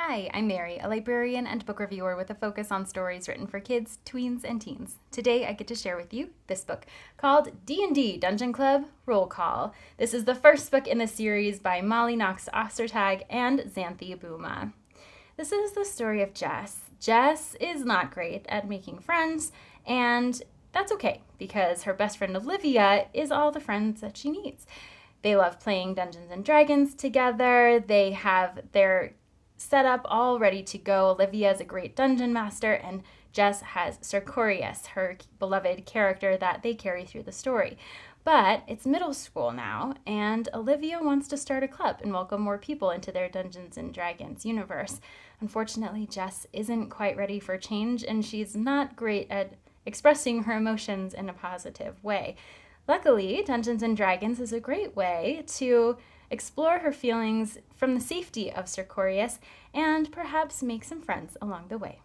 Hi, I'm Mary, a librarian and book reviewer with a focus on stories written for kids, tweens, and teens. Today I get to share with you this book called D&D Dungeon Club Roll Call. This is the first book in the series by Molly Knox Ostertag and Xanthi Bouma. This is the story of Jess. Jess is not great at making friends, and that's okay because her best friend Olivia is all the friends that she needs. They love playing Dungeons and Dragons together. They have their setup all ready to go. Olivia is a great dungeon master, and Jess has Sartorius, her beloved character that they carry through the story. But it's middle school now, and Olivia wants to start a club and welcome more people into their Dungeons and Dragons universe. Unfortunately, Jess isn't quite ready for change, and she's not great at expressing her emotions in a positive way. Luckily, Dungeons and Dragons is a great way to explore her feelings from the safety of Sartorius and perhaps make some friends along the way.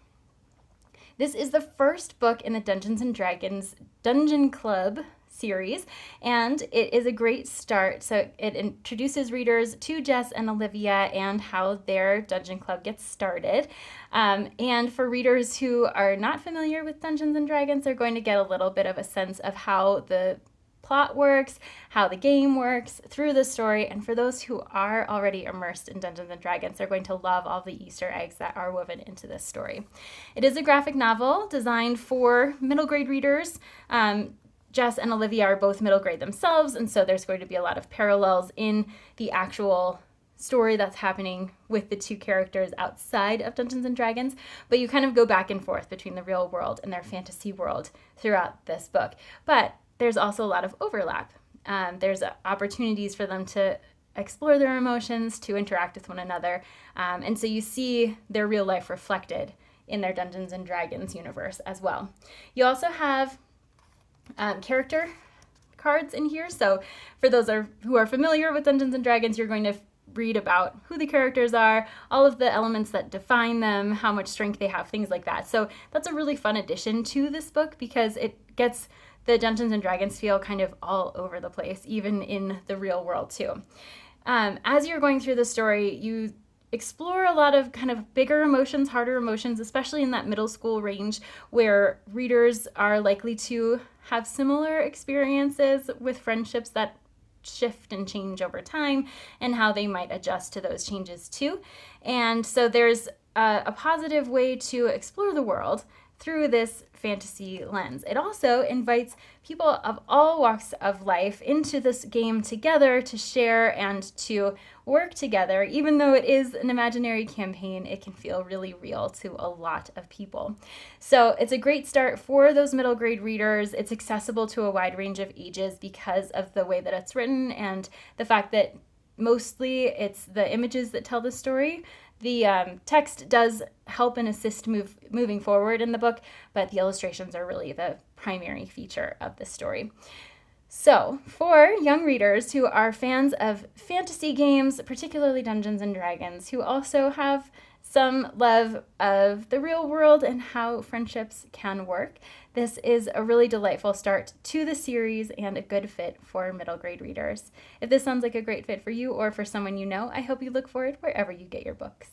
This is the first book in the Dungeons and Dragons Dungeon Club series, and it is a great start. So it introduces readers to Jess and Olivia and how their dungeon club gets started. And for readers who are not familiar with Dungeons and Dragons, they're going to get a little bit of a sense of how the plot works, how the game works through the story, and for those who are already immersed in Dungeons and Dragons, they're going to love all the Easter eggs that are woven into this story. It is a graphic novel designed for middle grade readers. Jess and Olivia are both middle grade themselves, and so there's going to be a lot of parallels in the actual story that's happening with the two characters outside of Dungeons and Dragons, but you kind of go back and forth between the real world and their fantasy world throughout this book. But there's also a lot of overlap. There's opportunities for them to explore their emotions, to interact with one another, and so you see their real life reflected in their Dungeons and Dragons universe as well. You also have character cards in here, so for those who are familiar with Dungeons and Dragons, you're going to read about who the characters are, all of the elements that define them, how much strength they have, things like that. So that's a really fun addition to this book because it gets the Dungeons and Dragons feel kind of all over the place, even in the real world too. As you're going through the story, you explore a lot of kind of bigger emotions, harder emotions, especially in that middle school range where readers are likely to have similar experiences with friendships that shift and change over time and how they might adjust to those changes too. And so there's a positive way to explore the world through this fantasy lens. It also invites people of all walks of life into this game together to share and to work together. Even though it is an imaginary campaign, it can feel really real to a lot of people. So it's a great start for those middle grade readers. It's accessible to a wide range of ages because of the way that it's written and the fact that mostly it's the images that tell the story. The text does help and assist moving forward in the book, but the illustrations are really the primary feature of the story. So, for young readers who are fans of fantasy games, particularly Dungeons and Dragons, who also have some love of the real world and how friendships can work, this is a really delightful start to the series and a good fit for middle grade readers. If this sounds like a great fit for you or for someone you know, I hope you look for it wherever you get your books.